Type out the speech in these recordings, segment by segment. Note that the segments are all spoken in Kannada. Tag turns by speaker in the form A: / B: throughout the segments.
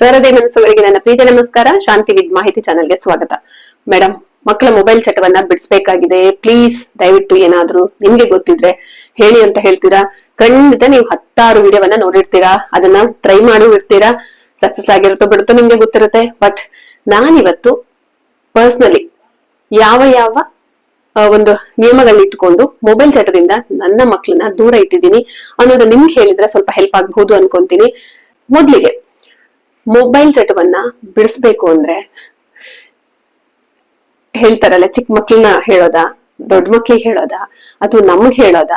A: ಸರದಿ ಮನಸ್ಸುಗಳಿಗೆ ನನ್ನ ಪ್ರೀತಿ ನಮಸ್ಕಾರ. ಶಾಂತಿ ವಿದ್ ಮಾಹಿತಿ ಚಾನೆಲ್ಗೆ ಸ್ವಾಗತ. ಮೇಡಮ್, ಮಕ್ಕಳ ಮೊಬೈಲ್ ಚಟವನ್ನ ಬಿಡಿಸಬೇಕಾಗಿದೆ, ಪ್ಲೀಸ್ ದಯವಿಟ್ಟು ಏನಾದ್ರೂ ನಿಮ್ಗೆ ಗೊತ್ತಿದ್ರೆ ಹೇಳಿ ಅಂತ ಹೇಳ್ತೀರಾ. ಖಂಡಿತ ನೀವು 10 ವಿಡಿಯೋವನ್ನ ನೋಡಿರ್ತೀರಾ, ಅದನ್ನ ಟ್ರೈ ಮಾಡಿ ಇರ್ತೀರಾ. ಸಕ್ಸಸ್ ಆಗಿರುತ್ತೋ ಬಿಡುತ್ತೋ ನಿಮ್ಗೆ ಗೊತ್ತಿರುತ್ತೆ. ಬಟ್ ನಾನಿವತ್ತು ಪರ್ಸನಲಿ ಯಾವ ಒಂದು ನಿಯಮಗಳನ್ನ ಇಟ್ಟುಕೊಂಡು ಮೊಬೈಲ್ ಚಟದಿಂದ ನನ್ನ ಮಕ್ಕಳನ್ನ ದೂರ ಇಟ್ಟಿದ್ದೀನಿ ಅನ್ನೋದು ನಿಮ್ಗೆ ಹೇಳಿದ್ರೆ ಸ್ವಲ್ಪ ಹೆಲ್ಪ್ ಆಗ್ಬಹುದು ಅನ್ಕೊಂತೀನಿ. ಮೊದ್ಲಿಗೆ ಮೊಬೈಲ್ ಚಟವನ್ನ ಬಿಡಿಸ್ಬೇಕು ಅಂದ್ರೆ ಹೇಳ್ತಾರಲ್ಲ, ಚಿಕ್ಕ ಮಕ್ಳನ್ನ ಹೇಳೋದ, ದೊಡ್ಡ ಮಕ್ಳಿಗೆ ಹೇಳೋದ, ಅಥವಾ ನಮಗ್ ಹೇಳೋದ,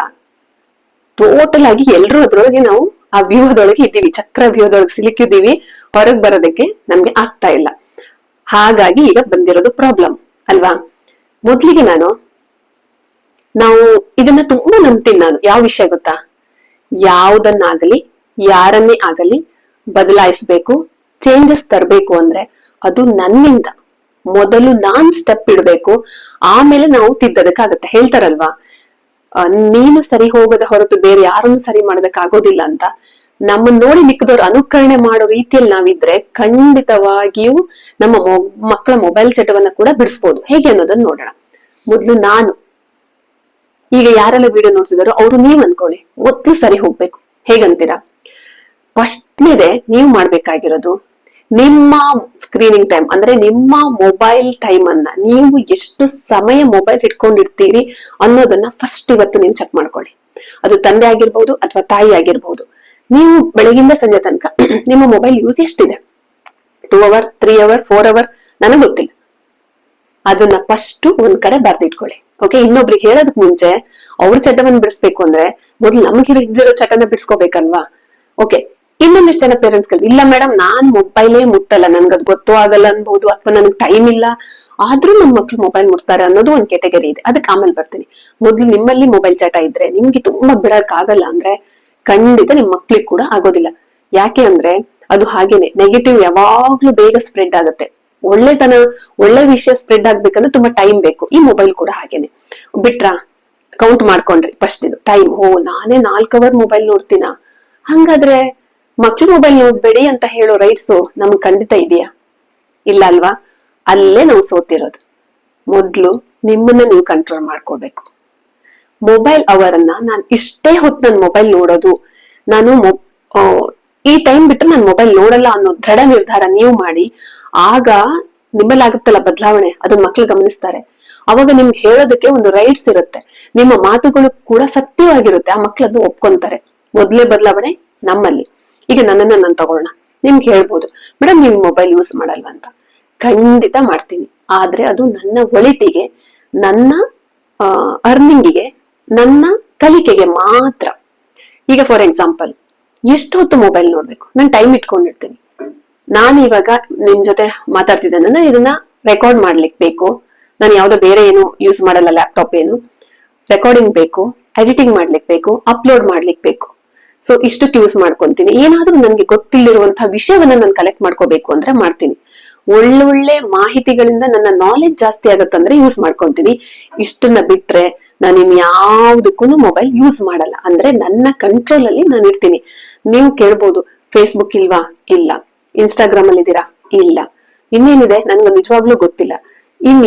A: ಟೋಟಲ್ ಆಗಿ ಎಲ್ರೂ ಅದ್ರೊಳಗೆ ನಾವು ಆ ವ್ಯೂಹದೊಳಗೆ ಇದ್ದೀವಿ, ಚಕ್ರ ವ್ಯೂಹದೊಳಗೆ ಸಿಲುಕಿದ್ದೀವಿ. ಹೊರಗ್ ಬರೋದಕ್ಕೆ ನಮ್ಗೆ ಆಗ್ತಾ ಇಲ್ಲ. ಹಾಗಾಗಿ ಈಗ ಬಂದಿರೋದು ಪ್ರಾಬ್ಲಮ್ ಅಲ್ವಾ. ಮೊದ್ಲಿಗೆ ನಾವು ಇದನ್ನ ತುಂಬಾ ನಂಬ್ತೀನಿ. ನಾನು ಯಾವ ವಿಷಯ ಗೊತ್ತಾ, ಯಾವ್ದನ್ನಾಗಲಿ ಯಾರನ್ನೇ ಆಗಲಿ ಬದಲಾಯಿಸ್ಬೇಕು, ಚೇಂಜಸ್ ತರಬೇಕು ಅಂದ್ರೆ ಅದು ನನ್ನಿಂದ ಮೊದಲು ನಾನ್ ಸ್ಟೆಪ್ ಇಡ್ಬೇಕು, ಆಮೇಲೆ ನಾವು ತಿದ್ದದಕ್ಕಾಗತ್ತೆ. ಹೇಳ್ತಾರಲ್ವಾ, ನೀನು ಸರಿ ಹೋಗದ ಹೊರತು ಬೇರೆ ಯಾರನ್ನು ಸರಿ ಮಾಡೋದಕ್ ಆಗೋದಿಲ್ಲ ಅಂತ. ನಮ್ಮನ್ನ ನೋಡಿ ಮಿಕ್ಕದವ್ರು ಅನುಕರಣೆ ಮಾಡೋ ರೀತಿಯಲ್ಲಿ ನಾವಿದ್ರೆ ಖಂಡಿತವಾಗಿಯೂ ನಮ್ಮ ಮಕ್ಕಳ ಮೊಬೈಲ್ ಚಟವನ್ನ ಕೂಡ ಬಿಡಿಸ್ಬೋದು. ಹೇಗೆ ಅನ್ನೋದನ್ನ ನೋಡೋಣ. ಮೊದ್ಲು ನಾನು, ಈಗ ಯಾರೆಲ್ಲ ವಿಡಿಯೋ ನೋಡ್ತಿದಾರೋ ಅವ್ರು ನೀವ್ ಅನ್ಕೊಳ್ಳಿ, ಮೊದ್ಲು ಸರಿ ಹೋಗ್ಬೇಕು. ಹೇಗಂತೀರಾ? ಫಸ್ಟ್ನೇದೆ ನೀವು ಮಾಡ್ಬೇಕಾಗಿರೋದು, ನಿಮ್ಮ ಸ್ಕ್ರೀನಿಂಗ್ ಟೈಮ್ ಅಂದ್ರೆ ನಿಮ್ಮ ಮೊಬೈಲ್ ಟೈಮ್ ಅನ್ನ ನೀವು ಎಷ್ಟು ಸಮಯ ಮೊಬೈಲ್ ಇಟ್ಕೊಂಡಿರ್ತೀರಿ ಅನ್ನೋದನ್ನ ಫಸ್ಟ್ ಇವತ್ತು ನೀವು ಚೆಕ್ ಮಾಡ್ಕೊಳ್ಳಿ. ಅದು ತಂದೆ ಆಗಿರ್ಬಹುದು ಅಥವಾ ತಾಯಿ ಆಗಿರ್ಬಹುದು. ನೀವು ಬೆಳಗಿಂದ ಸಂಜೆ ತನಕ ನಿಮ್ಮ ಮೊಬೈಲ್ ಯೂಸ್ ಎಷ್ಟಿದೆ? 2 hour 3 hour 4 hour ನನಗ್ ಗೊತ್ತಿಲ್ಲ. ಅದನ್ನ ಫಸ್ಟ್ ಒಂದ್ ಕಡೆ ಬರ್ದಿಟ್ಕೊಳ್ಳಿ. ಓಕೆ, ಇನ್ನೊಬ್ರಿಗೆ ಹೇಳೋದಕ್ ಮುಂಚೆ ಅವ್ರ ಚಟವನ್ನ ಬಿಡಿಸ್ಬೇಕು ಅಂದ್ರೆ ಮೊದ್ಲು ನಮ್ಗೆ ಹಿಡಿದಿರೋ ಚಟನ ಬಿಡಿಸ್ಕೋಬೇಕಲ್ವಾ. ಓಕೆ, ಇನ್ನೊಂದಿಷ್ಟು ಜನ ಪೇರೆಂಟ್ಸ್ ಗಳು, ಇಲ್ಲ ಮೇಡಮ್ ನಾನ್ ಮೊಬೈಲೇ ಮುಟ್ಟಲ್ಲ, ನನ್ಗದ್ ಗೊತ್ತೂ ಆಗಲ್ಲ ಅನ್ಬಹುದು, ಅಥವಾ ನನ್ಗೆ ಟೈಮ್ ಇಲ್ಲ, ಆದ್ರೂ ನನ್ ಮಕ್ಳು ಮೊಬೈಲ್ ಮುಟ್ತಾರೆ ಅನ್ನೋದು ಒಂದ್ ಕೆಟಗರಿ ಇದೆ. ಅದಕ್ಕೆ ಆಮೇಲೆ ಬರ್ತೀನಿ. ಮೊದ್ಲು ನಿಮ್ಮಲ್ಲಿ ಮೊಬೈಲ್ ಚಟ ಇದ್ರೆ, ನಿಮ್ಗೆ ತುಂಬಾ ಬಿಡಕ್ ಆಗಲ್ಲ ಅಂದ್ರೆ ಖಂಡಿತ ನಿಮ್ ಮಕ್ಳಿಗೆ ಕೂಡ ಆಗೋದಿಲ್ಲ. ಯಾಕೆ ಅಂದ್ರೆ ಅದು ಹಾಗೇನೆ, ನೆಗೆಟಿವ್ ಯಾವಾಗ್ಲೂ ಬೇಗ ಸ್ಪ್ರೆಡ್ ಆಗುತ್ತೆ. ಒಳ್ಳೆ ವಿಷಯ ಸ್ಪ್ರೆಡ್ ಆಗ್ಬೇಕಂದ್ರೆ ತುಂಬಾ ಟೈಮ್ ಬೇಕು. ಈ ಮೊಬೈಲ್ ಕೂಡ ಹಾಗೇನೆ. ಬಿಟ್ರಾ, ಕೌಂಟ್ ಮಾಡ್ಕೊಂಡ್ರಿ ಫಸ್ಟ್ ಇದು ಟೈಮ್. ನಾನೇ 4 hour ಮೊಬೈಲ್ ನೋಡ್ತೀನ, ಹಂಗಾದ್ರೆ ಮಕ್ಳು ಮೊಬೈಲ್ ನೋಡ್ಬೇಡಿ ಅಂತ ಹೇಳೋ ರೈಟ್ಸ್ ನಮ್ಗ್ ಖಂಡಿತ ಇದೆಯಾ? ಇಲ್ಲ ಅಲ್ವಾ. ಅಲ್ಲೇ ನಾವು ಸೋತಿರೋದು. ಮೊದ್ಲು ನಿಮ್ಮನ್ನ ನೀವು ಕಂಟ್ರೋಲ್ ಮಾಡ್ಕೊಳ್ಬೇಕು. ಮೊಬೈಲ್ ಅವರನ್ನ ನಾನು ಇಷ್ಟೇ ಹೊತ್ತು ನನ್ ಮೊಬೈಲ್ ನೋಡೋದು, ನಾನು ಈ ಟೈಮ್ ಬಿಟ್ಟು ನಾನು ಮೊಬೈಲ್ ನೋಡಲ್ಲ ಅನ್ನೋ ದೃಢ ನಿರ್ಧಾರ ನೀವು ಮಾಡಿ, ಆಗ ನಿಮ್ಮಲ್ಲಿ ಆಗುತ್ತಲ್ಲ ಬದಲಾವಣೆ, ಅದನ್ನ ಮಕ್ಳು ಗಮನಿಸ್ತಾರೆ. ಅವಾಗ ನಿಮ್ಗೆ ಹೇಳೋದಕ್ಕೆ ಒಂದು ರೈಟ್ಸ್ ಇರುತ್ತೆ, ನಿಮ್ಮ ಮಾತುಗಳು ಕೂಡ ಸತ್ಯವಾಗಿರುತ್ತೆ. ಆ ಮಕ್ಳದ್ದು ಒಪ್ಕೊಂತಾರೆ. ಮೊದ್ಲೇ ಬದಲಾವಣೆ ನಮ್ಮಲ್ಲಿ. ಈಗ ನನ್ನನ್ನ ನಾನು ತಗೊಳ್ಳೋಣ, ನಿಮ್ಗೆ ಹೇಳ್ಬೋದು, ಮೇಡಮ್ ನೀವು ಮೊಬೈಲ್ ಯೂಸ್ ಮಾಡಲ್ವಾ ಅಂತ. ಖಂಡಿತ ಮಾಡ್ತೀನಿ, ಆದ್ರೆ ಅದು ನನ್ನ ಒಳಿತಿಗೆ, ನನ್ನ ಅರ್ನಿಂಗಿಗೆ, ನನ್ನ ಕಲಿಕೆಗೆ ಮಾತ್ರ. ಈಗ ಫಾರ್ ಎಕ್ಸಾಂಪಲ್, ಎಷ್ಟು ಹೊತ್ತು ಮೊಬೈಲ್ ನೋಡ್ಬೇಕು? ನಾನು ಟೈಮ್ ಇಟ್ಕೊಂಡಿರ್ತೀನಿ. ನಾನು ಇವಾಗ ನಿಮ್ ಜೊತೆ ಮಾತಾಡ್ತಿದ್ದೇನೆ ಅಂದ್ರೆ ಇದನ್ನ ರೆಕಾರ್ಡ್ ಮಾಡ್ಲಿಕ್ಕೆ ಬೇಕು. ನಾನು ಯಾವ್ದೋ ಬೇರೆ ಏನು ಯೂಸ್ ಮಾಡಲ್ಲ, ಲ್ಯಾಪ್ಟಾಪ್ ಏನು. ರೆಕಾರ್ಡಿಂಗ್ ಬೇಕು, ಎಡಿಟಿಂಗ್ ಮಾಡ್ಲಿಕ್ಕೆ ಬೇಕು, ಅಪ್ಲೋಡ್ ಮಾಡ್ಲಿಕ್ಕೆ ಬೇಕು. ಸೊ ಇಷ್ಟಕ್ಕೆ ಯೂಸ್ ಮಾಡ್ಕೊಂತೀನಿ. ಏನಾದ್ರೂ ನನ್ಗೆ ಗೊತ್ತಿಲ್ಲಿರುವಂತಹ ವಿಷಯವನ್ನ ನಾನು ಕಲೆಕ್ಟ್ ಮಾಡ್ಕೋಬೇಕು ಅಂದ್ರೆ ಮಾಡ್ತೀನಿ. ಒಳ್ಳೊಳ್ಳೆ ಮಾಹಿತಿಗಳಿಂದ ನನ್ನ ನಾಲೆಜ್ ಜಾಸ್ತಿ ಆಗತ್ತಂದ್ರೆ ಯೂಸ್ ಮಾಡ್ಕೊಂತೀನಿ. ಇಷ್ಟನ್ನ ಬಿಟ್ರೆ ನಾನು ಇನ್ಯಾವುದಕ್ಕೂ ಮೊಬೈಲ್ ಯೂಸ್ ಮಾಡಲ್ಲ. ಅಂದ್ರೆ ನನ್ನ ಕಂಟ್ರೋಲ್ ಅಲ್ಲಿ ನಾನು ಇರ್ತೀನಿ. ನೀವು ಕೇಳ್ಬೋದು, ಫೇಸ್ಬುಕ್ ಇಲ್ವಾ? ಇಲ್ಲ. ಇನ್ಸ್ಟಾಗ್ರಾಮ್ ಅಲ್ಲಿ ಇದೀರಾ? ಇಲ್ಲ. ಇನ್ನೇನಿದೆ ನನ್ಗೆ ನಿಜವಾಗ್ಲೂ ಗೊತ್ತಿಲ್ಲ.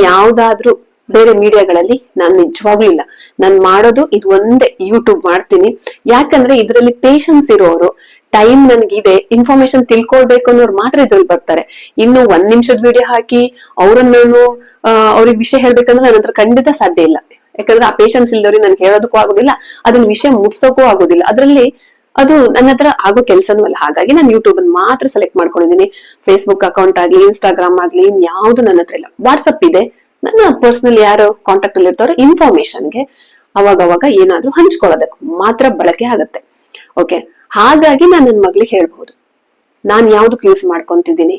A: ಯಾವ್ದಾದ್ರೂ ಬೇರೆ ಮೀಡಿಯಾಗಳಲ್ಲಿ ನಾನು ನಿಜವಾಗ್ಲೂ ಇಲ್ಲ. ನಾನ್ ಮಾಡೋದು ಇದು ಒಂದೇ, ಯೂಟ್ಯೂಬ್ ಮಾಡ್ತೀನಿ. ಯಾಕಂದ್ರೆ ಇದ್ರಲ್ಲಿ ಪೇಶನ್ಸ್ ಇರೋರು, ಟೈಮ್ ನನ್ಗಿದೆ, ಇನ್ಫಾರ್ಮೇಶನ್ ತಿಳ್ಕೊಳ್ಬೇಕು ಅನ್ನೋರು ಮಾತ್ರ ಇದ್ರಲ್ಲಿ ಬರ್ತಾರೆ. ಇನ್ನು 1 ನಿಮಿಷದ ವಿಡಿಯೋ ಹಾಕಿ ಅವ್ರಿಗೆ ವಿಷಯ ಹೇಳ್ಬೇಕಂದ್ರೆ ನನ್ನ ಹತ್ರ ಖಂಡಿತ ಸಾಧ್ಯ ಇಲ್ಲ. ಯಾಕಂದ್ರೆ ಆ ಪೇಶನ್ಸ್ ಇಲ್ದವ್ರಿಗೆ ನನ್ಗೆ ಹೇಳೋದಕ್ಕೂ ಆಗೋದಿಲ್ಲ, ಅದನ್ನ ವಿಷಯ ಮುಟ್ಸೋಕೂ ಆಗೋದಿಲ್ಲ. ಅದ್ರಲ್ಲಿ ಅದು ನನ್ನ ಹತ್ರ ಆಗೋ ಕೆಲ್ಸನೂ ಅಲ್ಲ. ಹಾಗಾಗಿ ನಾನು ಯೂಟ್ಯೂಬ್ ಅನ್ನು ಮಾತ್ರ ಸೆಲೆಕ್ಟ್ ಮಾಡ್ಕೊಂಡಿದ್ದೀನಿ. ಫೇಸ್ಬುಕ್ ಅಕೌಂಟ್ ಆಗ್ಲಿ, ಇನ್ಸ್ಟಾಗ್ರಾಮ್ ಆಗ್ಲಿ, ಯಾವ್ದು ನನ್ನ ಹತ್ರ ಇಲ್ಲ. ವಾಟ್ಸಪ್ ಇದೆ, ನನ್ನ ಪರ್ಸನಲ್ ಯಾರು ಕಾಂಟ್ಯಾಕ್ಟ್ ಅಲ್ಲಿ ಇರ್ತಾರೋ ಇನ್ಫಾರ್ಮೇಶನ್ಗೆ ಅವಾಗವಾಗ ಏನಾದ್ರೂ ಹಂಚ್ಕೊಳ್ಳೋದಕ್ಕೆ ಮಾತ್ರ ಬಳಕೆ ಆಗತ್ತೆ. ಓಕೆ, ಹಾಗಾಗಿ ನಾನು ನನ್ನ ಮಗಳಿಗೆ ಹೇಳ್ಬಹುದು, ನಾನ್ ಯಾವ್ದಕ್ ಯೂಸ್ ಮಾಡ್ಕೊಂತಿದ್ದೀನಿ,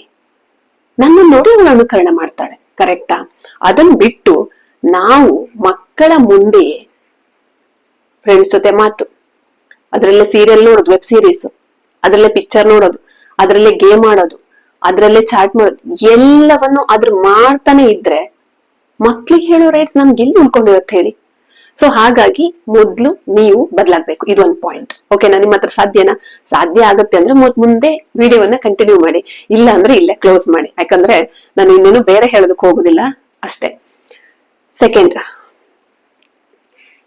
A: ನನ್ನ ನೋಡಿ ಅವಳು ಅನುಕರಣೆ ಮಾಡ್ತಾಳೆ. ಕರೆಕ್ಟಾ? ಅದನ್ನ ಬಿಟ್ಟು ನಾವು ಮಕ್ಕಳ ಮುಂದೆ ಫ್ರೆಂಡ್ಸ್ ಜೊತೆ ಮಾತು, ಅದ್ರಲ್ಲೇ ಸೀರಿಯಲ್ ನೋಡೋದು, ವೆಬ್ ಸೀರೀಸ್, ಅದ್ರಲ್ಲೇ ಪಿಕ್ಚರ್ ನೋಡೋದು, ಅದ್ರಲ್ಲೇ ಗೇಮ್ ಆಡೋದು, ಅದ್ರಲ್ಲೇ ಚಾಟ್ ಮಾಡೋದು, ಎಲ್ಲವನ್ನು ಅದ್ರ ಮಾಡ್ತಾನೆ ಇದ್ರೆ ಮಕ್ಳಿಗೆ ಹೇಳೋ ರೈಟ್ಸ್ ನಮ್ಗೆ ಎಲ್ಲಿ ಉಳ್ಕೊಂಡಿರತ್ತೆ ಹೇಳಿ? ಸೊ ಹಾಗಾಗಿ ಮೊದ್ಲು ನೀವು ಬದಲಾಗ್ಬೇಕು, ಇದೊಂದು ಪಾಯಿಂಟ್. ಓಕೆನಾ? ನಿಮ್ಮ ಹತ್ರ ಸಾಧ್ಯನಾ? ಸಾಧ್ಯ ಆಗುತ್ತೆ ಅಂದ್ರೆ ಮುಂದೆ ವಿಡಿಯೋವನ್ನ ಕಂಟಿನ್ಯೂ ಮಾಡಿ, ಇಲ್ಲ ಅಂದ್ರೆ ಇಲ್ಲೇ ಕ್ಲೋಸ್ ಮಾಡಿ. ಯಾಕಂದ್ರೆ ನಾನು ಇನ್ನೇನು ಬೇರೆ ಹೇಳೋದಕ್ಕೆ ಹೋಗುದಿಲ್ಲ ಅಷ್ಟೇ. ಸೆಕೆಂಡ್,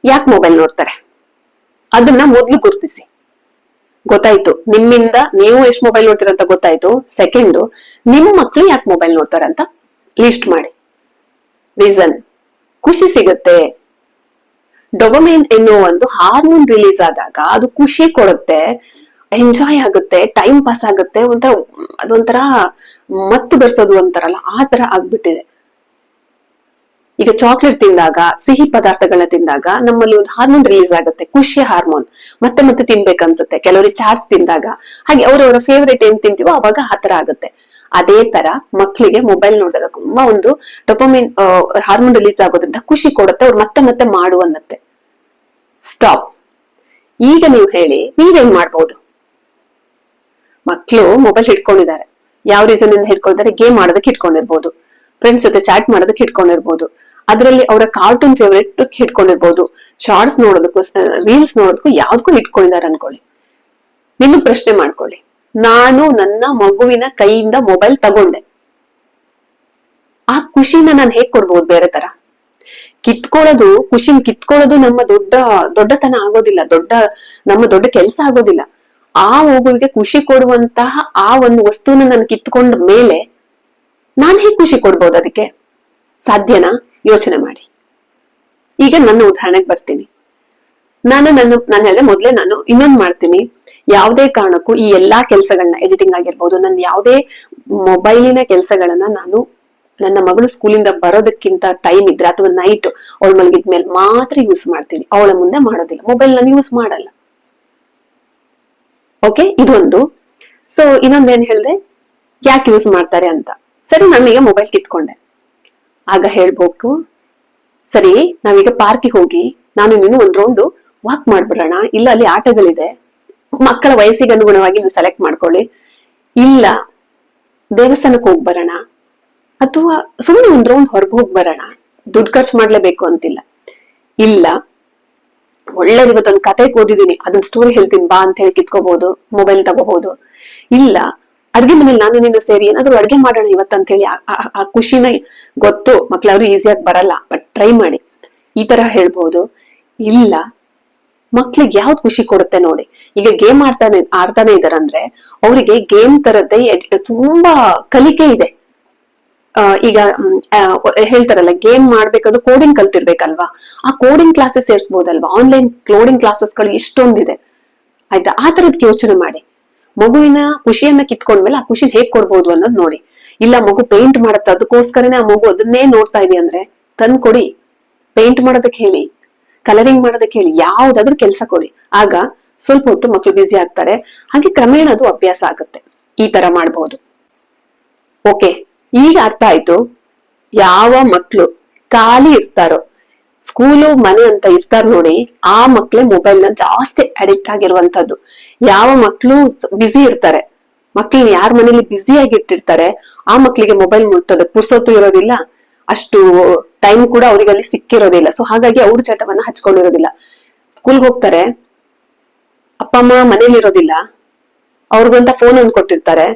A: ಯಾಕೆ ಮೊಬೈಲ್ ನೋಡ್ತಾರೆ ಅದನ್ನ ಮೊದ್ಲು ಗುರುತಿಸಿ. ಗೊತ್ತಾಯ್ತು, ನಿಮ್ಮಿಂದ ನೀವು ಎಷ್ಟು ಮೊಬೈಲ್ ನೋಡ್ತೀರಂತ ಗೊತ್ತಾಯ್ತು. ಸೆಕೆಂಡ್, ನಿಮ್ ಮಕ್ಳು ಯಾಕೆ ಮೊಬೈಲ್ ನೋಡ್ತಾರೆ ಅಂತ ಲಿಸ್ಟ್ ಮಾಡಿ. ರೀಸನ್, ಖುಷಿ ಸಿಗುತ್ತೆ. ಡೊಪಮೈನ್ ಎನ್ನುವ ಒಂದು ಹಾರ್ಮೋನ್ ರಿಲೀಸ್ ಆದಾಗ ಅದು ಖುಷಿ ಕೊಡುತ್ತೆ, ಎಂಜಾಯ್ ಆಗುತ್ತೆ, ಟೈಮ್ ಪಾಸ್ ಆಗುತ್ತೆ, ಅದೊಂಥರ ಮತ್ತು ಬೆರೆಸೋದು ಅಂತಾರಲ್ಲ ಆ ತರ ಆಗ್ಬಿಟ್ಟಿದೆ. ಈಗ ಚಾಕ್ಲೇಟ್ ತಿಂದಾಗ, ಸಿಹಿ ಪದಾರ್ಥಗಳನ್ನ ತಿಂದಾಗ ನಮ್ಮಲ್ಲಿ ಒಂದು ಹಾರ್ಮೋನ್ ರಿಲೀಸ್ ಆಗುತ್ತೆ, ಖುಷಿಯ ಹಾರ್ಮೋನ್. ಮತ್ತೆ ಮತ್ತೆ ತಿನ್ಬೇಕನ್ಸುತ್ತೆ. ಕೆಲವರಿಗೆ ಚಾಟ್ಸ್ ತಿಂದಾಗ, ಹಾಗೆ ಅವರವರ ಫೇವ್ರೇಟ್ ಏನ್ ತಿಂತೀವೋ ಅವಾಗ ಆತರ ಆಗುತ್ತೆ. ಅದೇ ತರ ಮಕ್ಕಳಿಗೆ ಮೊಬೈಲ್ ನೋಡಿದಾಗ ತುಂಬಾ ಒಂದು ಡೊಪಮೈನ್ ಹಾರ್ಮೋನ್ ರಿಲೀಸ್ ಆಗೋದ್ರಿಂದ ಖುಷಿ ಕೊಡುತ್ತೆ, ಅವ್ರು ಮತ್ತೆ ಮತ್ತೆ ಮಾಡು ಅನ್ನತ್ತೆ. ಸ್ಟಾಪ್. ಈಗ ನೀವು ಹೇಳಿ, ನೀವೇನ್ ಮಾಡ್ಬೋದು? ಮಕ್ಕಳು ಮೊಬೈಲ್ ಹಿಡ್ಕೊಂಡಿದ್ದಾರೆ, ಯಾವ ರೀಸನ್ ಇಂದ ಹಿಡ್ಕೊಳ್ತಾರೆ? ಗೇಮ್ ಮಾಡೋದಕ್ಕೆ ಹಿಡ್ಕೊಂಡಿರ್ಬೋದು, ಫ್ರೆಂಡ್ಸ್ ಜೊತೆ ಚಾಟ್ ಮಾಡೋದಕ್ಕೆ ಹಿಡ್ಕೊಂಡಿರ್ಬೋದು, ಅದರಲ್ಲಿ ಅವರ ಕಾರ್ಟೂನ್ ಫೇವ್ರೇಟ್ ಹಿಡ್ಕೊಂಡಿರ್ಬೋದು, ಶಾರ್ಟ್ಸ್ ನೋಡೋದಕ್ಕೂ ರೀಲ್ಸ್ ನೋಡೋದಕ್ಕೂ ಯಾವ್ದಕ್ಕೂ ಹಿಡ್ಕೊಂಡಿದ್ದಾರೆ ಅನ್ಕೊಳ್ಳಿ. ನಿನ್ನ ಪ್ರಶ್ನೆ ಮಾಡ್ಕೊಳ್ಳಿ, ನಾನು ನನ್ನ ಮಗುವಿನ ಕೈಯಿಂದ ಮೊಬೈಲ್ ತಗೊಂಡೆ, ಆ ಖುಷಿನ ನಾನು ಹೇಗ್ ಕೊಡ್ಬೋದು ಬೇರೆ ತರ? ಖುಷಿನ ಕಿತ್ಕೊಳ್ಳೋದು ನಮ್ಮ ದೊಡ್ಡತನ ಆಗೋದಿಲ್ಲ, ನಮ್ಮ ದೊಡ್ಡ ಕೆಲಸ ಆಗೋದಿಲ್ಲ. ಆ ಮಗುವಿಗೆ ಖುಷಿ ಕೊಡುವಂತಹ ಆ ಒಂದು ವಸ್ತುನ ನಾನು ಕಿತ್ಕೊಂಡ ಮೇಲೆ ನಾನ್ ಹೇಗ್ ಖುಷಿ ಕೊಡ್ಬೋದು? ಅದಕ್ಕೆ ಸಾಧ್ಯನಾ? ಯೋಚನೆ ಮಾಡಿ. ಈಗ ನನ್ನ ಉದಾಹರಣೆಗೆ ಬರ್ತೀನಿ. ನಾನು ಹೇಳಿದೆ ಮೊದ್ಲೇ, ನಾನು ಇನ್ನೊಂದು ಮಾಡ್ತೀನಿ. ಯಾವುದೇ ಕಾರಣಕ್ಕೂ ಈ ಎಲ್ಲಾ ಕೆಲಸಗಳನ್ನ, ಎಡಿಟಿಂಗ್ ಆಗಿರ್ಬೋದು, ನನ್ನ ಯಾವುದೇ ಮೊಬೈಲಿನ ಕೆಲಸಗಳನ್ನ ನಾನು ನನ್ನ ಮಗಳು ಸ್ಕೂಲಿಂದ ಬರೋದಕ್ಕಿಂತ ಟೈಮ್ ಇದ್ರೆ ಅಥವಾ ನೈಟ್ ಅವಳು ಮಲಗಿದ್ಮೇಲೆ ಮಾತ್ರ ಯೂಸ್ ಮಾಡ್ತೀನಿ, ಅವಳ ಮುಂದೆ ಮಾಡೋದಿಲ್ಲ. ಮೊಬೈಲ್ ನಾನು ಯೂಸ್ ಮಾಡಲ್ಲ. ಓಕೆ, ಇದೊಂದು. ಸೊ ಇನ್ನೊಂದೇನ್ ಹೇಳಿದೆ, ಯಾಕೆ ಯೂಸ್ ಮಾಡ್ತಾರೆ ಅಂತ. ಸರಿ, ನಾನೀಗ ಮೊಬೈಲ್ ಕಿತ್ಕೊಂಡೆ. ಆಗ ಹೇಳ್ಬೇಕು, ಸರಿ ನಾವೀಗ ಪಾರ್ಕಿಗೆ ಹೋಗಿ ನಾನು ನೀನು ಒಂದ್ ರೌಂಡ್ ವಾಕ್ ಮಾಡ್ಬಿಡೋಣ, ಇಲ್ಲ ಅಲ್ಲಿ ಆಟಗಳಿದೆ, ಮಕ್ಕಳ ವಯಸ್ಸಿಗೆ ಅನುಗುಣವಾಗಿ ನೀವು ಸೆಲೆಕ್ಟ್ ಮಾಡ್ಕೊಳ್ಳಿ, ಇಲ್ಲ ದೇವಸ್ಥಾನಕ್ಕೆ ಹೋಗ್ ಬರೋಣ, ಅಥವಾ ಸುಮ್ಮನೆ ಒಂದ್ ರೌಂಡ್ ಹೊರಗೆ ಹೋಗ್ ಬರೋಣ, ದುಡ್ಡು ಖರ್ಚು ಮಾಡ್ಲೇಬೇಕು ಅಂತಿಲ್ಲ. ಇಲ್ಲ ಒಳ್ಳೇದು, ಇವತ್ತೊಂದು ಕತೆ ಓದಿದೀನಿ, ಅದನ್ನ ಸ್ಟೋರಿ ಹೇಳ್ತೀನಿ ಬಾ ಅಂತ ಹೇಳಿ ಕಿತ್ಕೋಬಹುದು, ಮೊಬೈಲ್ ತಗೋಬಹುದು. ಇಲ್ಲ ಅಡ್ಗೆ ಮನೇಲಿ ನಾನು ನೀನು ಸೇರಿ ಏನಾದ್ರು ಅಡ್ಗೆ ಮಾಡೋಣ ಇವತ್ತಂತ ಹೇಳಿ ಆ ಖುಷಿನ, ಗೊತ್ತು ಮಕ್ಳವ್ರು ಈಸಿಯಾಗಿ ಬರಲ್ಲ, ಬಟ್ ಟ್ರೈ ಮಾಡಿ, ಈ ತರ ಹೇಳ್ಬಹುದು. ಇಲ್ಲ ಮಕ್ಳಿಗೆ ಯಾವ್ದು ಖುಷಿ ಕೊಡುತ್ತೆ ನೋಡಿ. ಈಗ ಗೇಮ್ ಆಡ್ತಾನೆ ಇದಾರಂದ್ರೆ ಅವರಿಗೆ ಗೇಮ್ ತರದ್ದೇ ತುಂಬಾ ಕಲಿಕೆ ಇದೆ. ಈಗ ಹೇಳ್ತಾರಲ್ಲ, ಗೇಮ್ ಮಾಡ್ಬೇಕಾದ್ರೆ ಕೋಡಿಂಗ್ ಕಲ್ತಿರ್ಬೇಕಲ್ವಾ, ಆ ಕೋಡಿಂಗ್ ಕ್ಲಾಸಸ್ ಸೇರ್ಸ್ಬೋದಲ್ವಾ, ಆನ್ಲೈನ್ ಕೋಡಿಂಗ್ ಕ್ಲಾಸಸ್ ಗಳು ಇಷ್ಟೊಂದಿದೆ. ಆಯ್ತಾ? ಆ ತರದಕ್ಕೆ ಯೋಚನೆ ಮಾಡಿ. ಮಗುವಿನ ಖುಷಿಯನ್ನ ಕಿತ್ಕೊಂಡ್ಮೇಲೆ ಆ ಖುಷಿ ಹೇಗ್ ಕೊಡ್ಬೋದು ಅನ್ನೋದು ನೋಡಿ. ಇಲ್ಲ ಮಗು ಪೇಂಟ್ ಮಾಡುತ್ತೆ, ಅದಕ್ಕೋಸ್ಕರನೇ ಆ ಮಗು ಅದನ್ನೇ ನೋಡ್ತಾ ಇದೆ ಅಂದ್ರೆ ತಂದ್ ಕೊಡಿ, ಪೇಂಟ್ ಮಾಡೋದಕ್ಕೆ ಹೇಳಿ, ಕಲರಿಂಗ್ ಮಾಡೋದಕ್ಕೆ ಹೇಳಿ, ಯಾವ್ದಾದ್ರು ಕೆಲಸ ಕೊಡಿ. ಆಗ ಸ್ವಲ್ಪ ಹೊತ್ತು ಮಕ್ಳು ಬ್ಯುಸಿ ಆಗ್ತಾರೆ, ಹಾಗೆ ಕ್ರಮೇಣ ಅದು ಅಭ್ಯಾಸ ಆಗುತ್ತೆ. ಈ ತರ ಮಾಡ್ಬೋದು. ಓಕೆ, ಈಗ ಅರ್ಥ ಆಯ್ತು. ಯಾವ ಮಕ್ಳು ಖಾಲಿ ಇರ್ತಾರೋ, ಸ್ಕೂಲು ಮನೆ ಅಂತ ಇರ್ತಾರ ನೋಡಿ, ಆ ಮಕ್ಳೇ ಮೊಬೈಲ್ ನ ಜಾಸ್ತಿ ಅಡಿಕ್ಟ್ ಆಗಿರುವಂತದ್ದು. ಯಾವ ಮಕ್ಳು ಬ್ಯುಸಿ ಇರ್ತಾರೆ, ಮಕ್ಳನ್ನ ಯಾರ ಮನೇಲಿ ಬ್ಯುಸಿ ಆಗಿ ಇಟ್ಟಿರ್ತಾರೆ, ಆ ಮಕ್ಳಿಗೆ ಮೊಬೈಲ್ ಮುಟ್ಟೋದಕ್ಕೆ ಪುರ್ಸೊತ್ತು ಇರೋದಿಲ್ಲ, ಅಷ್ಟು ಟೈಮ್ ಕೂಡ ಅವ್ರಿಗೆ ಅಲ್ಲಿ ಸಿಕ್ಕಿರೋದಿಲ್ಲ. ಸೊ ಹಾಗಾಗಿ ಅವ್ರ ಚಟವನ್ನ ಹಚ್ಕೊಂಡಿರೋದಿಲ್ಲ. ಸ್ಕೂಲ್ಗೆ ಹೋಗ್ತಾರೆ, ಅಪ್ಪ ಅಮ್ಮ ಮನೇಲಿ ಇರೋದಿಲ್ಲ, ಅವ್ರಿಗಂತ ಫೋನ್ ಅನ್ನು ಕೊಟ್ಟಿರ್ತಾರೆ.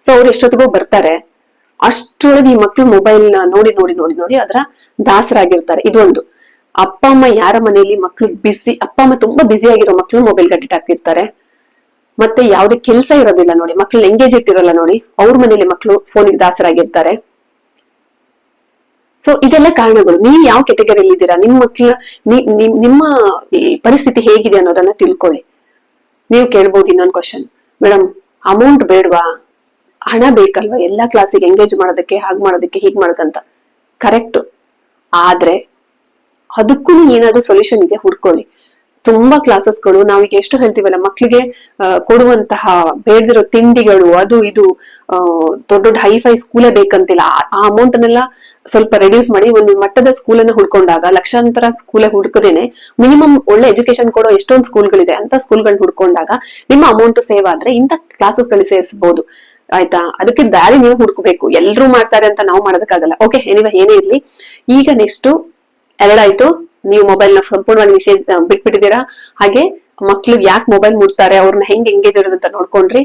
A: ಸೊ ಅವ್ರು ಎಷ್ಟೊತ್ತಿಗೂ ಬರ್ತಾರೆ, ಅಷ್ಟರೊಳಗೆ ಈ ಮಕ್ಳು ಮೊಬೈಲ್ ನ ನೋಡಿ ನೋಡಿ ನೋಡಿ ನೋಡಿ ಅದರ ದಾಸರಾಗಿರ್ತಾರೆ. ಇದೊಂದು. ಅಪ್ಪ ಅಮ್ಮ ಯಾರ ಮನೆಯಲ್ಲಿ ಮಕ್ಳು ಅಪ್ಪ ಅಮ್ಮ ತುಂಬಾ ಬ್ಯುಸಿ ಆಗಿರೋ ಮಕ್ಳು ಮೊಬೈಲ್ ಅಡಿಕ್ಟ್ ಆಗ್ತಿರ್ತಾರೆ. ಮತ್ತೆ ಯಾವ್ದೇ ಕೆಲಸ ಇರೋದಿಲ್ಲ ನೋಡಿ, ಮಕ್ಳು ಎಂಗೇಜ್ ಇಟ್ಟಿರಲ್ಲ ನೋಡಿ, ಅವ್ರ ಮನೇಲಿ ಮಕ್ಳು ಫೋನಿಗೆ ದಾಸರಾಗಿರ್ತಾರೆ. ಸೊ ಇದೆಲ್ಲ ಕಾರಣಗಳು. ನೀವ್ ಯಾವ ಕೆಟಗರಿಯಲ್ಲಿ ಇದ್ದೀರಾ, ನಿಮ್ ಮಕ್ಳ ನಿಮ್ಮ ಪರಿಸ್ಥಿತಿ ಹೇಗಿದೆ ಅನ್ನೋದನ್ನ ತಿಳ್ಕೊಳ್ಳಿ. ನೀವು ಕೇಳ್ಬೋದು ಇನ್ನೊಂದು ಕ್ವಶನ್, ಮೇಡಮ್ ಅಮೌಂಟ್ ಬೇಡವಾ, ಹಣ ಬೇಕಲ್ವಾ ಎಲ್ಲಾ ಕ್ಲಾಸಿಗೆ ಎಂಗೇಜ್ ಮಾಡೋದಕ್ಕೆ, ಹಾಗ್ ಮಾಡೋದಕ್ಕೆ, ಹೀಗ್ ಮಾಡೋದಂತ. ಕರೆಕ್ಟ್. ಆದ್ರೆ ಅದಕ್ಕೂ ಏನಾದ್ರು ಸೊಲ್ಯೂಷನ್ ಇದೆ, ಹುಡ್ಕೊಳ್ಳಿ. ತುಂಬಾ ಕ್ಲಾಸಸ್ಗಳು ನಾವೀಗ ಎಷ್ಟು ಹೇಳ್ತೀವಲ್ಲ, ಮಕ್ಳಿಗೆ ಕೊಡುವಂತಹ ಬೇಡದಿರೋ ತಿಂಡಿಗಳು, ಅದು ಇದು, ದೊಡ್ಡ ದೊಡ್ಡ ಹೈಫೈ ಸ್ಕೂಲೇ ಬೇಕಂತಿಲ್ಲ. ಆ ಅಮೌಂಟ್ ಅನ್ನೆಲ್ಲ ಸ್ವಲ್ಪ ರೆಡ್ಯೂಸ್ ಮಾಡಿ ಒಂದು ಮಟ್ಟದ ಸ್ಕೂಲನ್ನ ಹುಡ್ಕೊಂಡಾಗ, ಲಕ್ಷಾಂತರ ಸ್ಕೂಲೇ ಹುಡುಕದೇನೆ ಮಿನಿಮಮ್ ಒಳ್ಳೆ ಎಜುಕೇಶನ್ ಕೊಡೋ ಎಷ್ಟೊಂದು ಸ್ಕೂಲ್ಗಳಿದೆ, ಅಂತ ಸ್ಕೂಲ್ಗಳು ಹುಡ್ಕೊಂಡಾಗ ನಿಮ್ಮ ಅಮೌಂಟ್ ಸೇವ್ ಆದ್ರೆ ಇಂಥ ಕ್ಲಾಸಸ್ಗಳಿಗೆ ಸೇರಿಸಬಹುದು. ಆಯ್ತಾ? ಅದಕ್ಕೆ ದಾರಿ ನೀವು ಹುಡ್ಕೋಬೇಕು. ಎಲ್ರು ಮಾಡ್ತಾರೆ ಅಂತ ನಾವು ಮಾಡೋದಕ್ಕಾಗಲ್ಲ. ಓಕೆ, ಏನೇ ಇರ್ಲಿ. ಈಗ ನೆಕ್ಸ್ಟ್ ಎರಡಾಯ್ತು, ನೀವು ಮೊಬೈಲ್ ನ ಸಂಪೂರ್ಣವಾಗಿ ಬಿಟ್ಬಿಟ್ಟಿದ್ದೀರಾ. ಹಾಗೆ ಮಕ್ಳಿಗೆ ಯಾಕೆ ಮೊಬೈಲ್ ಮುಡ್ತಾರೆ, ಅವ್ರನ್ನ ಹೆಂಗ್ ಎಂಗೇಜ್ ಇರೋದು ಅಂತ ನೋಡ್ಕೊಂಡ್ರಿ.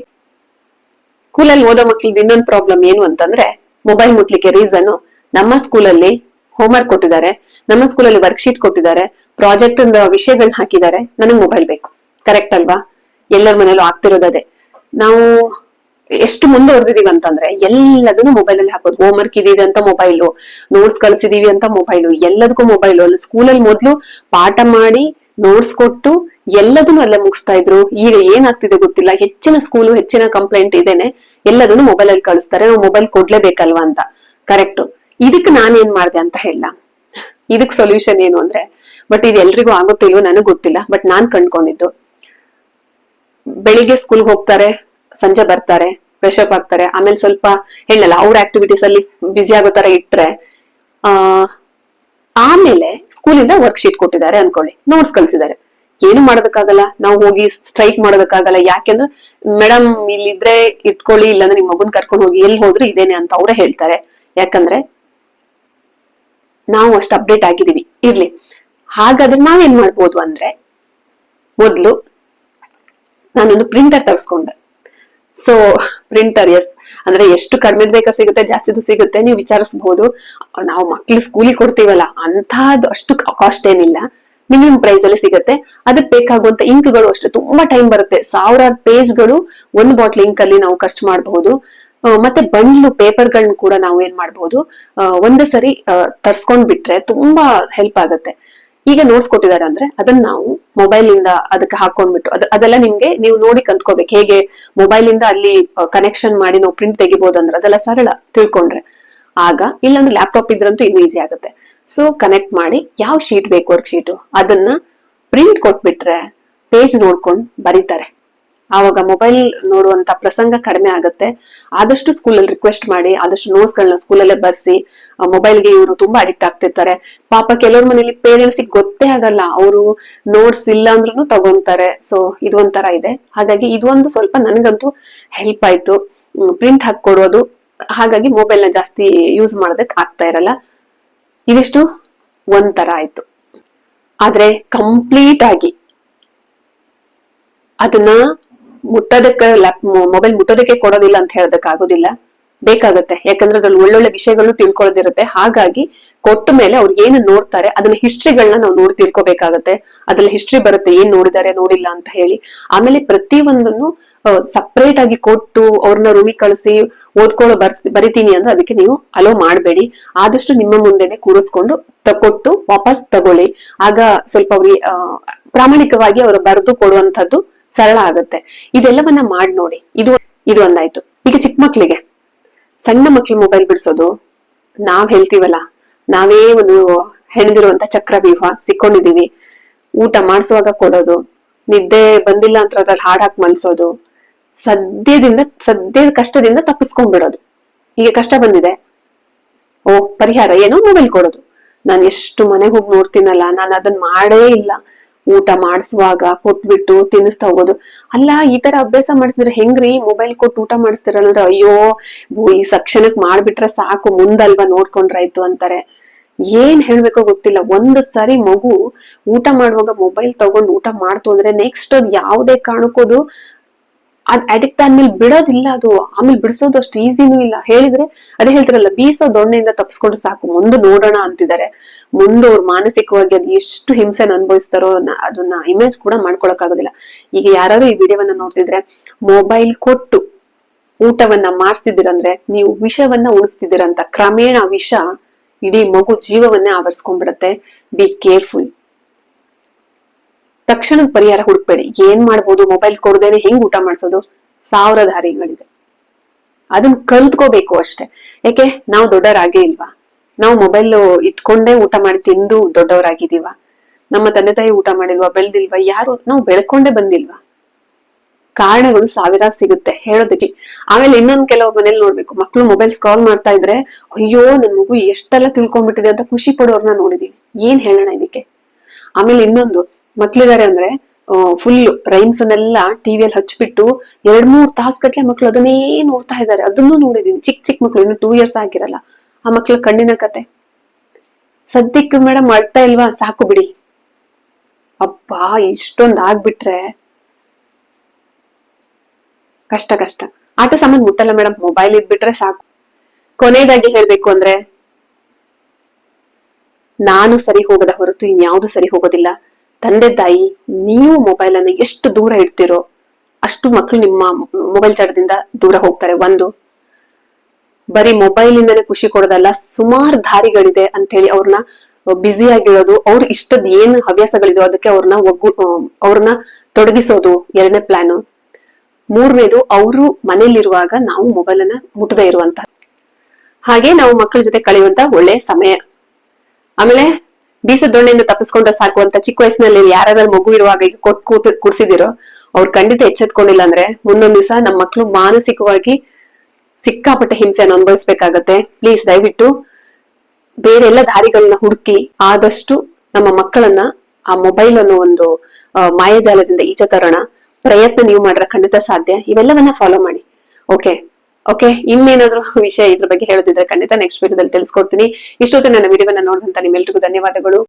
A: ಸ್ಕೂಲಲ್ಲಿ ಓದೋ ಮಕ್ಳಿಗೆ ಇನ್ನೊಂದು ಪ್ರಾಬ್ಲಮ್ ಏನು ಅಂತಂದ್ರೆ, ಮೊಬೈಲ್ ಮುಟ್ಲಿಕ್ಕೆ ರೀಸನ್, ನಮ್ಮ ಸ್ಕೂಲಲ್ಲಿ ಹೋಮ್ವರ್ಕ್ ಕೊಟ್ಟಿದ್ದಾರೆ, ನಮ್ಮ ಸ್ಕೂಲಲ್ಲಿ ವರ್ಕ್ಶೀಟ್ ಕೊಟ್ಟಿದ್ದಾರೆ, ಪ್ರಾಜೆಕ್ಟ್ ವಿಷಯಗಳನ್ನ ಹಾಕಿದ್ದಾರೆ, ನನಗ್ ಮೊಬೈಲ್ ಬೇಕು. ಕರೆಕ್ಟ್ ಅಲ್ವಾ? ಎಲ್ಲರ ಮನೇಲೂ ಆಗ್ತಿರೋದೇ. ನಾವು ಎಷ್ಟು ಮುಂದುವರೆದಿದೀವಿ ಅಂತಂದ್ರೆ ಎಲ್ಲದನ್ನು ಮೊಬೈಲ್ ಅಲ್ಲಿ ಹಾಕೋದು. ಹೋಮ್ವರ್ಕ್ ಇದೆ ಅಂತ ಮೊಬೈಲು, ನೋಟ್ಸ್ ಕಳ್ಸಿದೀವಿ ಅಂತ ಮೊಬೈಲು, ಎಲ್ಲದಕ್ಕೂ ಮೊಬೈಲು. ಅಲ್ಲಿ ಸ್ಕೂಲಲ್ಲಿ ಮೊದ್ಲು ಪಾಠ ಮಾಡಿ ನೋಟ್ಸ್ ಕೊಟ್ಟು ಎಲ್ಲದನ್ನು ಅಲ್ಲೇ ಮುಗಿಸ್ತಾ ಇದ್ರು. ಈಗ ಏನಾಗ್ತಿದೆ ಗೊತ್ತಿಲ್ಲ. ಹೆಚ್ಚಿನ ಸ್ಕೂಲು ಹೆಚ್ಚಿನ ಕಂಪ್ಲೇಂಟ್ ಇದೇನೆ, ಎಲ್ಲದನ್ನು ಮೊಬೈಲ್ ಅಲ್ಲಿ ಕಳಿಸ್ತಾರೆ, ನಾವು ಮೊಬೈಲ್ ಕೊಡ್ಲೇಬೇಕಲ್ವಾ ಅಂತ. ಕರೆಕ್ಟ್. ಇದಕ್ ನಾನ್ ಏನ್ ಮಾಡ್ದೆ ಅಂತ ಹೇಳ. ಇದಕ್ ಸೊಲ್ಯೂಷನ್ ಏನು ಅಂದ್ರೆ, ಬಟ್ ಇದು ಎಲ್ರಿಗೂ ಆಗುತ್ತಿಲ್ವೋ ನನಗ್ ಗೊತ್ತಿಲ್ಲ, ಬಟ್ ನಾನ್ ಕಂಡ್ಕೊಂಡಿದ್ದು, ಬೆಳಿಗ್ಗೆ ಸ್ಕೂಲ್ ಹೋಗ್ತಾರೆ, ಸಂಜೆ ಬರ್ತಾರೆ, ಫ್ರೆಶ್ ಅಪ್ ಆಗ್ತಾರೆ, ಆಮೇಲೆ ಸ್ವಲ್ಪ ಹೇಳಲ್ಲ ಅವ್ರ ಆಕ್ಟಿವಿಟೀಸ್ ಅಲ್ಲಿ ಬ್ಯುಸಿ ಆಗೋ ತರ ಇಟ್ರೆ, ಆಮೇಲೆ ಸ್ಕೂಲಿಂದ ವರ್ಕ್ಶೀಟ್ ಕೊಟ್ಟಿದ್ದಾರೆ ಅನ್ಕೊಳ್ಳಿ, ನೋಟ್ಸ್ ಕಳ್ಸಿದ್ದಾರೆ, ಏನು ಮಾಡೋದಕ್ಕಾಗಲ್ಲ. ನಾವು ಹೋಗಿ ಸ್ಟ್ರೈಕ್ ಮಾಡೋದಕ್ಕಾಗಲ್ಲ. ಯಾಕೆಂದ್ರೆ ಮೇಡಮ್ ಇಲ್ಲಿದ್ರೆ ಇಟ್ಕೊಳ್ಳಿ, ಇಲ್ಲಾಂದ್ರೆ ನಿಮ್ ಮಗುನ್ ಕರ್ಕೊಂಡು ಹೋಗಿ, ಎಲ್ಲಿ ಹೋದ್ರು ಇದೇನೆ ಅಂತ ಅವರೇ ಹೇಳ್ತಾರೆ. ಯಾಕಂದ್ರೆ ನಾವು ಅಷ್ಟು ಅಪ್ಡೇಟ್ ಆಗಿದೀವಿ. ಇರ್ಲಿ. ಹಾಗಾದ್ರೆ ನಾವೇನ್ ಮಾಡ್ಬೋದು ಅಂದ್ರೆ, ಮೊದ್ಲು ನಾನೊಂದು ಪ್ರಿಂಟರ್ ತರಿಸ್ಕೊಂಡೆ. ಸೊ ಪ್ರಿಂಟರ್, ಎಸ್, ಅಂದ್ರೆ ಎಷ್ಟು ಕಡಿಮೆ ಬೇಕಾ ಸಿಗುತ್ತೆ, ಜಾಸ್ತಿದು ಸಿಗುತ್ತೆ, ನೀವು ವಿಚಾರಿಸಬಹುದು. ನಾವು ಮಕ್ಳು ಸ್ಕೂಲಿಗೆ ಕೊಡ್ತೀವಲ್ಲ, ಅಂತಹದ್ದು ಅಷ್ಟು ಕಾಸ್ಟ್ ಏನಿಲ್ಲ, ಮಿನಿಮಮ್ ಪ್ರೈಸ್ ಅಲ್ಲಿ ಸಿಗುತ್ತೆ. ಅದಕ್ಕೆ ಬೇಕಾಗುವಂತ ಇಂಕ್ಗಳು ಅಷ್ಟೇ ತುಂಬಾ ಟೈಮ್ ಬರುತ್ತೆ. 1000 ಪೇಜ್ಗಳು ಒಂದು ಬಾಟ್ಲ್ ಇಂಕ್ ಅಲ್ಲಿ ನಾವು ಖರ್ಚು ಮಾಡಬಹುದು. ಮತ್ತೆ ಬಂಡ್ಲು ಪೇಪರ್ಗಳನ್ನ ಕೂಡ ನಾವು ಏನ್ ಮಾಡಬಹುದು, ಒಂದೇ ಸರಿ ತರ್ಸ್ಕೊಂಡ್ ಬಿಟ್ರೆ ತುಂಬಾ ಹೆಲ್ಪ್ ಆಗುತ್ತೆ. ಈಗ ನೋಟ್ಸ್ ಕೊಟ್ಟಿದ್ದಾರೆ ಅಂದ್ರೆ ಅದನ್ನ ನಾವು ಮೊಬೈಲ್ ಇಂದ ಅದಕ್ಕೆ ಹಾಕೊಂಡ್ಬಿಟ್ಟು ಅದೆಲ್ಲ ನಿಮ್ಗೆ ನೀವು ನೋಡಿ ಕಲ್ತ್ಕೋಬೇಕು. ಹೇಗೆ ಮೊಬೈಲ್ ಇಂದ ಅಲ್ಲಿ ಕನೆಕ್ಷನ್ ಮಾಡಿ ನಾವು ಪ್ರಿಂಟ್ ತೆಗಿಬಹುದು ಅಂದ್ರೆ ಅದೆಲ್ಲ ಸರಳ ತಿಳ್ಕೊಂಡ್ರೆ. ಆಗ ಇಲ್ಲಾಂದ್ರೆ ಲ್ಯಾಪ್ಟಾಪ್ ಇದ್ರಂತೂ ಇನ್ನು ಈಸಿ ಆಗುತ್ತೆ. ಸೊ ಕನೆಕ್ಟ್ ಮಾಡಿ ಯಾವ ಶೀಟ್ ಬೇಕು ವರ್ಕ್ ಶೀಟು ಅದನ್ನ ಪ್ರಿಂಟ್ ಕೊಟ್ಬಿಟ್ರೆ ಪೇಜ್ ನೋಡ್ಕೊಂಡ್ ಬರೀತಾರೆ. ಆವಾಗ ಮೊಬೈಲ್ ನೋಡುವಂತ ಪ್ರಸಂಗ ಕಡಿಮೆ ಆಗುತ್ತೆ. ಆದಷ್ಟು ಸ್ಕೂಲಲ್ಲಿ ರಿಕ್ವೆಸ್ಟ್ ಮಾಡಿ, ಆದಷ್ಟು ನೋಟ್ಸ್ ಗಳನ್ನ ಸ್ಕೂಲಲ್ಲೇ ಬರ್ಸಿ. ಮೊಬೈಲ್ಗೆ ಇವರು ತುಂಬಾ ಅಡಿಕ್ಟ್ ಆಗ್ತಿರ್ತಾರೆ. ಪಾಪ ಕೆಲವ್ರ ಮನೇಲಿ ಪೇರೆಂಟ್ಸ್ ಗೊತ್ತೇ ಆಗಲ್ಲ, ಅವರು ನೋಟ್ಸ್ ಇಲ್ಲ ಅಂದ್ರೂ ತಗೊಂತಾರೆ. ಸೊ ಇದು ಒಂಥರ ಇದೆ. ಹಾಗಾಗಿ ಇದು ಒಂದು ಸ್ವಲ್ಪ ನನ್ಗಂತೂ ಹೆಲ್ಪ್ ಆಯ್ತು, ಪ್ರಿಂಟ್ ಹಾಕೊಡೋದು. ಹಾಗಾಗಿ ಮೊಬೈಲ್ ನ ಜಾಸ್ತಿ ಯೂಸ್ ಮಾಡೋದಕ್ ಆಗ್ತಾ ಇರಲ್ಲ. ಇದಿಷ್ಟು ಒಂಥರ ಆಯ್ತು. ಆದ್ರೆ ಕಂಪ್ಲೀಟ್ ಆಗಿ ಅದನ್ನ ಮುಟ್ಟೋದಕ್ಕೆ ಮೊಬೈಲ್ ಮುಟ್ಟೋದಕ್ಕೆ ಕೊಡೋದಿಲ್ಲ ಅಂತ ಹೇಳೋದಕ್ಕೆ ಆಗೋದಿಲ್ಲ, ಬೇಕಾಗತ್ತೆ. ಯಾಕಂದ್ರೆ ಅದ್ರಲ್ಲಿ ಒಳ್ಳೊಳ್ಳೆ ವಿಷಯಗಳನ್ನು ತಿಳ್ಕೊಳ್ಳೋದಿರುತ್ತೆ. ಹಾಗಾಗಿ ಕೊಟ್ಟ ಮೇಲೆ ಅವ್ರು ಏನು ನೋಡ್ತಾರೆ ಅದನ್ನ ಹಿಸ್ಟ್ರಿಗಳನ್ನ ನಾವು ನೋಡಿ ತಿಳ್ಕೊಬೇಕಾಗತ್ತೆ. ಅದ್ರಲ್ಲಿ ಹಿಸ್ಟ್ರಿ ಬರುತ್ತೆ, ಏನ್ ನೋಡಿದ್ದಾರೆ ನೋಡಿಲ್ಲ ಅಂತ ಹೇಳಿ. ಆಮೇಲೆ ಪ್ರತಿ ಒಂದನ್ನು ಸಪ್ರೇಟ್ ಆಗಿ ಕೊಟ್ಟು ಅವ್ರನ್ನ ರೂಮಿಗೆ ಕಳಿಸಿ ಓದ್ಕೊಳ್ಳೋ ಬರಿತೀನಿ ಅಂದ್ರೆ ಅದಕ್ಕೆ ನೀವು ಅಲೋ ಮಾಡ್ಬೇಡಿ. ಆದಷ್ಟು ನಿಮ್ಮ ಮುಂದೆನೆ ಕೂರಿಸ್ಕೊಂಡು ಕೊಟ್ಟು ವಾಪಸ್ ತಗೊಳ್ಳಿ. ಆಗ ಸ್ವಲ್ಪ ಅವ್ರಿಗೆ ಪ್ರಾಮಾಣಿಕವಾಗಿ ಅವರು ಬರೆದು ಕೊಡುವಂತದ್ದು ಸರಳ ಆಗುತ್ತೆ. ಇದೆಲ್ಲವನ್ನ ಮಾಡಿ ನೋಡಿ. ಇದು ಒಂದಾಯ್ತು. ಈಗ ಚಿಕ್ಕ ಮಕ್ಳಿಗೆ, ಸಣ್ಣ ಮಕ್ಳು ಮೊಬೈಲ್ ಬಿಡಿಸೋದು, ನಾವ್ ಹೇಳ್ತೀವಲ್ಲ, ನಾವೇ ಒಂದು ಹೆಣದಿರುವಂತ ಚಕ್ರವ್ಯೂಹ ಸಿಕ್ಕೊಂಡಿದೀವಿ. ಊಟ ಮಾಡಿಸುವಾಗ ಕೊಡೋದು, ನಿದ್ದೆ ಬಂದಿಲ್ಲ ಅಂತ ಅದ್ರಲ್ಲಿ ಹಾಡ್ ಹಾಕಿ ಮಲ್ಸೋದು, ಸದ್ಯದ ಕಷ್ಟದಿಂದ ತಪ್ಪಿಸ್ಕೊಂಡ್ಬಿಡೋದು. ಈಗ ಕಷ್ಟ ಬಂದಿದೆ, ಪರಿಹಾರ ಏನೋ ಮೊಬೈಲ್ ಕೊಡೋದು. ನಾನ್ ಎಷ್ಟು ಮನೆಗೆ ಹೋಗಿ ನೋಡ್ತೀನಲ್ಲ, ನಾನು ಅದನ್ನ ಮಾಡೇ ಇಲ್ಲ. ಊಟ ಮಾಡಿಸುವಾಗ ಕೊಟ್ಬಿಟ್ಟು ತಿನ್ನಿಸ್ತಾ ಹೋಗೋದು. ಅಲ್ಲ, ಈ ತರ ಅಭ್ಯಾಸ ಮಾಡಿಸಿದ್ರೆ ಹೆಂಗ್ರಿ, ಮೊಬೈಲ್ ಕೊಟ್ಟು ಊಟ ಮಾಡಿಸ್ತಿರಲ್ಲ, ಅಯ್ಯೋ ಈ ಸಕ್ಷಣಕ್ ಮಾಡ್ಬಿಟ್ರೆ ಸಾಕು, ಮುಂದಲ್ವಾ ನೋಡ್ಕೊಂಡ್ರಾಯ್ತು ಅಂತಾರೆ. ಏನ್ ಹೇಳ್ಬೇಕೋ ಗೊತ್ತಿಲ್ಲ. ಒಂದ್ ಸರಿ ಮಗು ಊಟ ಮಾಡುವಾಗ ಮೊಬೈಲ್ ತಗೊಂಡು ಊಟ ಮಾಡ್ತು ಅಂದ್ರೆ ನೆಕ್ಸ್ಟ್ ಅದ್ ಯಾವ್ದೇ ಕಾರಣಕ್ಕೋದು ಅದ್ ಅಡಿಕ್ಟ್ ಆದ್ಮೇಲೆ ಬಿಡೋದಿಲ್ಲ. ಅದು ಆಮೇಲೆ ಬಿಡಿಸೋದು ಅಷ್ಟು ಈಸಿನೂ ಇಲ್ಲ. ಹೇಳಿದ್ರೆ ಅದೇ ಹೇಳ್ತಾರಲ್ಲ, ಬೀಸೋ ದೊಣ್ಣೆಯಿಂದ ತಪ್ಸ್ಕೊಂಡು ಸಾಕು, ಮುಂದೆ ನೋಡೋಣ ಅಂತಿದ್ದಾರೆ. ಮುಂದೆ ಅವ್ರು ಮಾನಸಿಕವಾಗಿ ಅದ್ ಎಷ್ಟು ಹಿಂಸೆನ ಅನುಭವಿಸ್ತಾರೋ ಅದನ್ನ ಇಮೇಜ್ ಕೂಡ ಮಾಡ್ಕೊಳಕ್ ಆಗೋದಿಲ್ಲ. ಈಗ ಯಾರು ಈ ವಿಡಿಯೋವನ್ನ ನೋಡ್ತಿದ್ರೆ ಮೊಬೈಲ್ ಕೊಟ್ಟು ಊಟವನ್ನ ಮಾಡಿಸ್ತಿದ್ದೀರಂದ್ರೆ ನೀವು ವಿಷವನ್ನ ಉಣಿಸ್ತಿದ್ದೀರಂತ. ಕ್ರಮೇಣ ವಿಷ ಇಡೀ ಮಗು ಜೀವವನ್ನೇ ಆವರಿಸ್ಕೊಂಡ್ಬಿಡತ್ತೆ. Be careful. ತಕ್ಷಣದ ಪರಿಹಾರ ಹುಡುಕ್ಬೇಡಿ. ಏನ್ ಮಾಡ್ಬೋದು, ಮೊಬೈಲ್ ಕೊಡದೇನೆ ಹೆಂಗ್ ಊಟ ಮಾಡ್ಸೋದು, 1000 ದಾರಿಗಳಿದೆ. ಅದನ್ನ ಕಲ್ತ್ಕೋಬೇಕು ಅಷ್ಟೇ. ಯಾಕೆ ನಾವು ದೊಡ್ಡವರಾಗೇ ಇಲ್ವಾ? ನಾವು ಮೊಬೈಲ್ ಇಟ್ಕೊಂಡೇ ಊಟ ಮಾಡಿ ತಿಂದು ದೊಡ್ಡವರಾಗಿದೀವ? ನಮ್ಮ ತಂದೆ ತಾಯಿ ಊಟ ಮಾಡಿಲ್ವಾ, ಬೆಳ್ದಿಲ್ವಾ? ಯಾರು ನಾವು ಬೆಳ್ಕೊಂಡೇ ಬಂದಿಲ್ವಾ? ಕಾರಣಗಳು ಸಾವಿರಾರು ಸಿಗುತ್ತೆ ಹೇಳೋದಕ್ಕೆ. ಆಮೇಲೆ ಇನ್ನೊಂದ್ ಕೆಲವ್ ಮನೇಲಿ ನೋಡ್ಬೇಕು, ಮಕ್ಳು ಮೊಬೈಲ್ ಸ್ಕ್ರಾಲ್ ಮಾಡ್ತಾ ಇದ್ರೆ ಅಯ್ಯೋ ನನ್ ಮಗು ಎಷ್ಟೆಲ್ಲ ತಿಳ್ಕೊಂಡ್ಬಿಟ್ಟಿದೆ ಅಂತ ಖುಷಿ ಪಡೋರ್ನ ನೋಡಿದೀವಿ. ಏನ್ ಹೇಳೋಣ ಇದಕ್ಕೆ? ಆಮೇಲೆ ಇನ್ನೊಂದು, ಮಕ್ಳಿದಾರೆ ಅಂದ್ರೆ ಫುಲ್ ರೈಮ್ಸ್ ಅನ್ನೆಲ್ಲ ಟಿವಿಯಲ್ಲಿ ಹಚ್ಬಿಟ್ಟು 2-3 ತಾಸ್ಗಟ್ಲೆ ಮಕ್ಳು ಅದನ್ನೇ ನೋಡ್ತಾ ಇದಾರೆ. ಅದನ್ನು ನೋಡಿದೀನಿ. ಚಿಕ್ಕ ಮಕ್ಳು, ಇನ್ನು 2 years ಆಗಿರಲ್ಲ ಆ ಮಕ್ಳ ಕಣ್ಣಿನ ಕತೆ. ಸದ್ಯಕ್ಕೆ ಮೇಡಮ್ ಅಳ್ತಾ ಇಲ್ವಾ, ಸಾಕು ಬಿಡಿ. ಅಪ್ಪಾ ಇಷ್ಟೊಂದ್ ಆಗ್ಬಿಟ್ರೆ ಕಷ್ಟ ಕಷ್ಟ. ಆಟ ಸಾಮಾನ್ ಮುಟ್ಟಲ್ಲ ಮೇಡಮ್, ಮೊಬೈಲ್ ಇದ್ಬಿಟ್ರೆ ಸಾಕು. ಕೊನೆಯದಾಗಿ ಹೇಳ್ಬೇಕು ಅಂದ್ರೆ, ನಾನು ಸರಿ ಹೋಗದ ಹೊರತು ಇನ್ಯಾವುದು ಸರಿ ಹೋಗೋದಿಲ್ಲ. ತಂದೆ ತಾಯಿ ನೀವು ಮೊಬೈಲ್ ಅನ್ನು ಎಷ್ಟು ದೂರ ಇಡ್ತಿರೋ ಅಷ್ಟು ಮಕ್ಕಳು ನಿಮ್ಮ ಮೊಬೈಲ್ ಚಟದಿಂದ ದೂರ ಹೋಗ್ತಾರೆ. ಒಂದು, ಬರೀ ಮೊಬೈಲ್ ಇಂದನೇ ಖುಷಿ ಕೊಡೋದಲ್ಲ, ಸುಮಾರು ದಾರಿಗಳಿದೆ ಅಂತ ಹೇಳಿ ಅವ್ರನ್ನ ಬ್ಯುಸಿ ಆಗಿರೋದು, ಅವ್ರ ಇಷ್ಟದ ಏನ್ ಹವ್ಯಾಸಗಳಿದೋ ಅದಕ್ಕೆ ಅವ್ರನ್ನ ತೊಡಗಿಸೋದು ಎರಡನೇ ಪ್ಲಾನ್. ಮೂರನೇದು, ಅವರು ಮನೇಲಿರುವಾಗ ನಾವು ಮೊಬೈಲ್ ಅನ್ನ ಮುಟ್ಟದೇ ಇರುವಂತ ಹಾಗೆ ನಾವು ಮಕ್ಕಳ ಜೊತೆ ಕಳೆಯುವಂತ ಒಳ್ಳೆ ಸಮಯ. ಆಮೇಲೆ ಬೀಸದ ದೊಣ್ಣೆಯಿಂದ ತಪ್ಪಿಸ್ಕೊಂಡ್ರೆ ಸಾಕು ಅಂತ ಚಿಕ್ಕ ವಯಸ್ಸಿನಲ್ಲಿ ಯಾರಾದ್ರೂ ಮಗು ಇರುವಾಗ ಈಗ ಕೊಟ್ಟು ಕುಡ್ಸಿದಿರೋ, ಅವ್ರು ಖಂಡಿತ ಎಚ್ಚೆತ್ಕೊಂಡಿಲ್ಲ ಅಂದ್ರೆ ಮುಂದೊಂದ್ ದಿವಸ ನಮ್ಮ ಮಕ್ಕಳು ಮಾನಸಿಕವಾಗಿ ಸಿಕ್ಕಾಪಟ್ಟೆ ಹಿಂಸೆಯನ್ನು ಅನುಭವಿಸ್ಬೇಕಾಗತ್ತೆ. ಪ್ಲೀಸ್ ದಯವಿಟ್ಟು ಬೇರೆ ಎಲ್ಲ ದಾರಿಗಳನ್ನ ಹುಡುಕಿ ಆದಷ್ಟು ನಮ್ಮ ಮಕ್ಕಳನ್ನ ಆ ಮೊಬೈಲ್ ಅನ್ನೋ ಒಂದು ಮಾಯಾಜಾಲದಿಂದ ಈಚೆ ತರೋಣ. ಪ್ರಯತ್ನ ನೀವು ಮಾಡ್ರೆ ಖಂಡಿತ ಸಾಧ್ಯ. ಇವೆಲ್ಲವನ್ನ ಫಾಲೋ ಮಾಡಿ. ಓಕೆ, ಇನ್ನೇನಾದ್ರೂ ವಿಷಯ ಇದ್ರ ಬಗ್ಗೆ ಹೇಳೋದಿದ್ರೆ ಖಂಡಿತ ನೆಕ್ಸ್ಟ್ ವಿಡಿಯೋದಲ್ಲಿ ತಿಳಿಸ್ಕೊಡ್ತೀನಿ. ಇಷ್ಟೊತ್ತು ನನ್ನ ವಿಡಿಯೋವನ್ನ ನೋಡಿದಂತ ನಿಮ್ಮೆಲ್ರಿಗೂ ಧನ್ಯವಾದಗಳು.